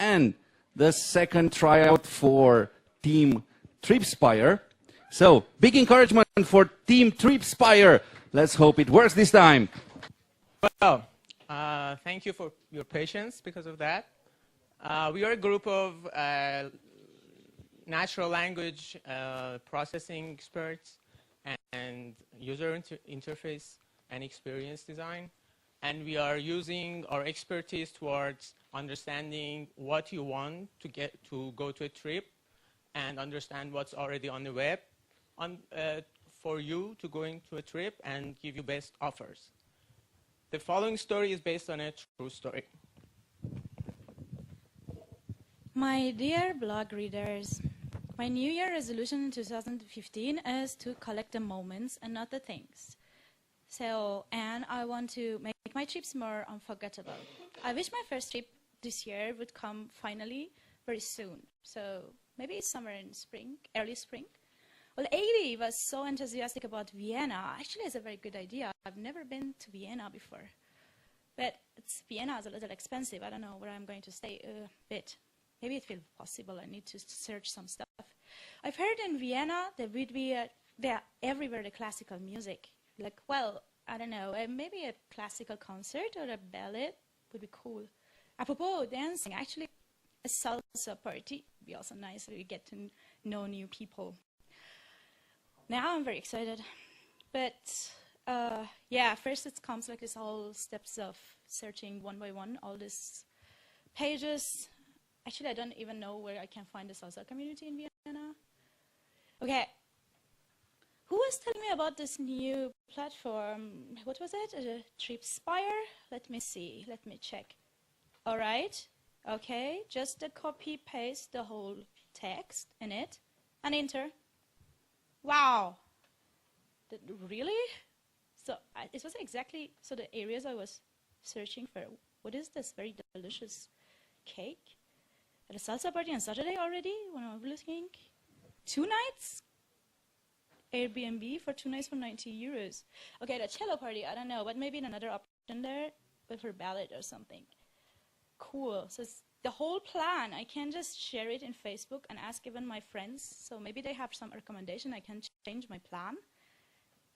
and the second tryout for Team Tripspire. So, big encouragement for Team Tripspire. Let's hope it works this time. Well, thank you for your patience because of that. We are a group of natural language processing experts and user interface and experience design. And we are using our expertise towards understanding what you want to get to go to a trip and understand what's already on the web for you to going to a trip and give you best offers. The following story is based on a true story. My dear blog readers, my New Year resolution in 2015 is to collect the moments and not the things. And I want to make my trips more unforgettable. I wish my first trip this year would come finally very soon. So maybe it's somewhere in spring, early spring. Well, Avi was so enthusiastic about Vienna. Actually, it's a very good idea. I've never been to Vienna before. But Vienna is a little expensive. I don't know where I'm going to stay a bit. Maybe it will be possible. I need to search some stuff. I've heard in Vienna there would be there everywhere the classical music. Like, well, I don't know, maybe a classical concert or a ballet would be cool. Apropos dancing, actually, a salsa party would be also nice. We get to know new people. Now I'm very excited. But, yeah, first it comes like this whole steps of searching one by one all these pages. Actually, I don't even know where I can find the salsa community in Vienna. Okay. Who was telling me about this new platform? What was it? Tripspire? Let me see. Let me check. All right. Okay. Just copy-paste the whole text in it and enter. Wow. Really? So it was exactly the areas I was searching for. What is this very delicious cake? At a salsa party on Saturday already? When I'm looking. 2 nights? Airbnb for 2 nights for 90 euros. Okay, the cello party, I don't know, but maybe another option there, but for ballet or something. Cool. So it's the whole plan. I can just share it in Facebook and ask even my friends. So maybe they have some recommendation. I can change my plan.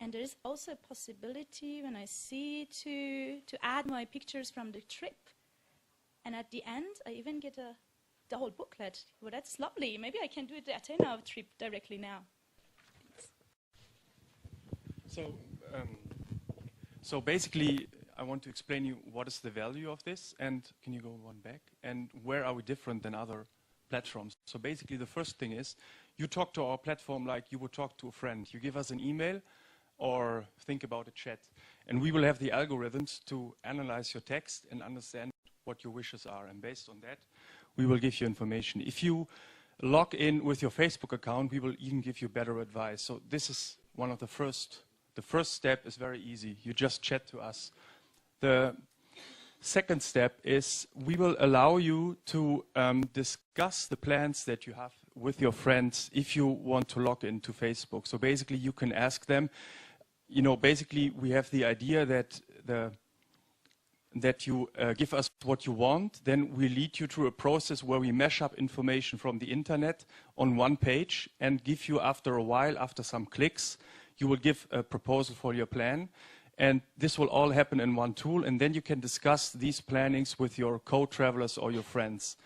And there is also a possibility when I see to add my pictures from the trip. And at the end, I even get the whole booklet. Well, that's lovely. Maybe I can do the Athena trip directly now. So basically, I want to explain you what is the value of this, and can you go one back? And where are we different than other platforms? So basically, the first thing is, you talk to our platform like you would talk to a friend. You give us an email, or think about a chat, and we will have the algorithms to analyze your text and understand what your wishes are, and based on that, we will give you information. If you log in with your Facebook account, we will even give you better advice. So this is one of the first step is very easy. You just chat to us. The second step is we will allow you to discuss the plans that you have with your friends if you want to log into Facebook. So basically you can ask them, you know, basically we have the idea that you give us what you want, then we lead you through a process where we mash up information from the internet on one page and give you after a while, after some clicks, you will give a proposal for your plan. And this will all happen in one tool, and then you can discuss these plannings with your co-travelers or your friends.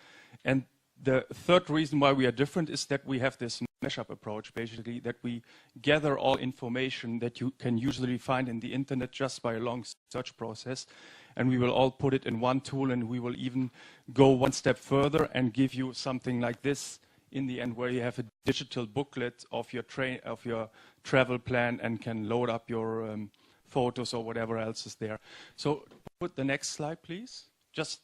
And the third reason why we are different is that we have this mashup approach, basically, that we gather all information that you can usually find in the internet just by a long search process. And we will all put it in one tool, and we will even go one step further and give you something like this in the end, where you have a digital booklet of your travel plan and can load up your photos or whatever else is there. So put the next slide, please.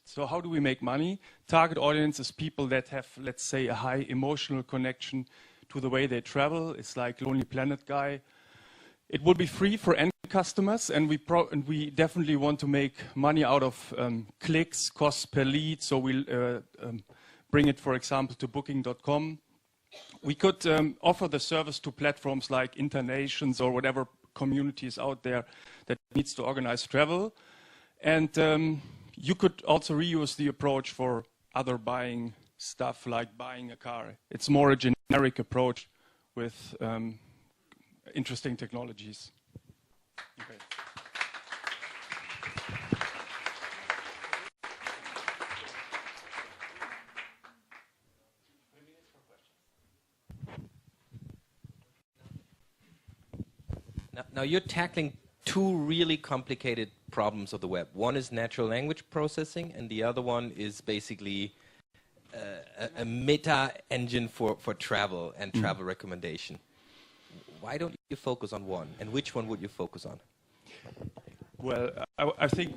So how do we make money? Target audience is people that have, let's say, a high emotional connection to the way they travel. It's like Lonely Planet guy. It will be free for end customers, and we definitely want to make money out of clicks, costs per lead. So we'll bring it, for example, to booking.com. We could offer the service to platforms like Internations or whatever communities out there that needs to organize travel. And you could also reuse the approach for other buying stuff like buying a car. It's more a generic approach with interesting technologies. Okay. Now you're tackling two really complicated problems of the web. One is natural language processing, and the other one is basically a meta engine for travel and travel recommendation. Why don't you focus on one, and which one would you focus on? Well, I think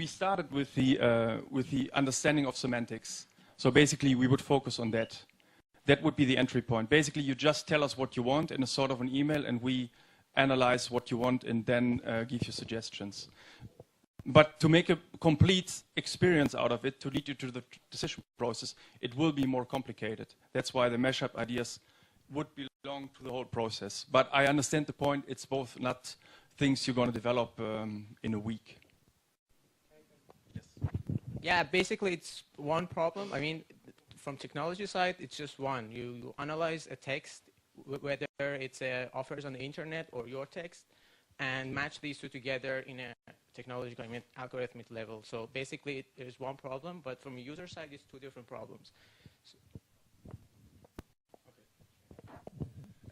we started with the understanding of semantics. So basically, we would focus on that. That would be the entry point. Basically, you just tell us what you want in a sort of an email, and we analyze what you want and then give you suggestions. But to make a complete experience out of it, to lead you to the decision process, it will be more complicated. That's why the mashup ideas would belong to the whole process. But I understand the point. It's both not things you're going to develop in a week. Yes. Yeah, basically it's one problem. I mean, from technology side, it's just one. You analyze a text, whether it's offers on the internet or your text, and match these two together in a technological, I mean, algorithmic level. So basically, there's one problem, but from a user side, it's two different problems. So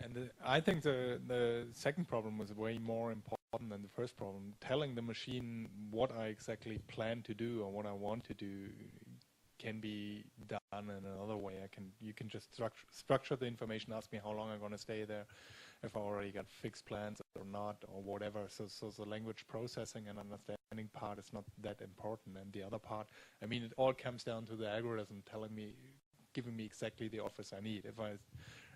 And I think the second problem was way more important than the first problem. Telling the machine what I exactly plan to do or what I want to do can be done in another way. You can just structure the information, ask me how long I'm going to stay there, if I already got fixed plans or not, or whatever. So the language processing and understanding part is not that important. And the other part, I mean, it all comes down to the algorithm giving me exactly the offers I need.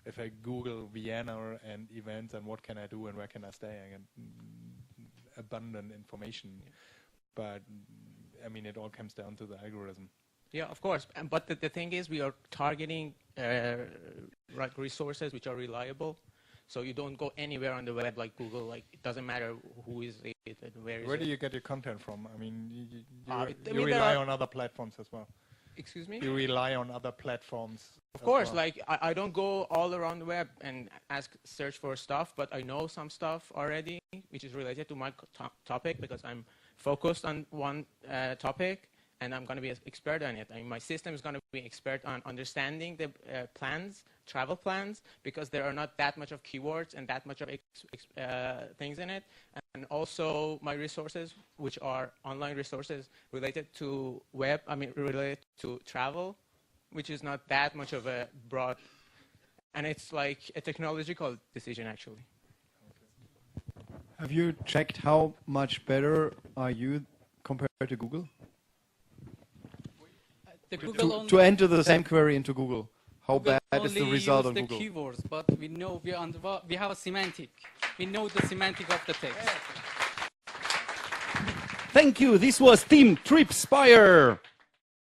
If I Google Vienna and events and what can I do and where can I stay, I get abundant information. But I mean, it all comes down to the algorithm. yeah, of course. But the thing is, we are targeting resources which are reliable. So you don't go anywhere on the web like Google. Like, it doesn't matter who is it and where is it. Where do you get your content from? I mean, you mean, rely on other platforms as well. Excuse me? You rely on other platforms. Of course, well. like I don't go all around the web and search for stuff, but I know some stuff already, which is related to my topic, because I'm focused on one topic, and I'm going to be an expert on it. I mean, my system is going to be expert on understanding the travel plans, because there are not that much of keywords and that much of things in it. And also my resources, which are online resources related to web, I mean, related to travel, which is not that much of a broad, and it's like a technological decision, actually. Have you checked how much better are you compared to Google? The Google To enter the same query into Google, how Google bad is the result on the Google? keywords, but we know we have a semantic. We know the semantic of the text. Thank you. This was Team Tripspire.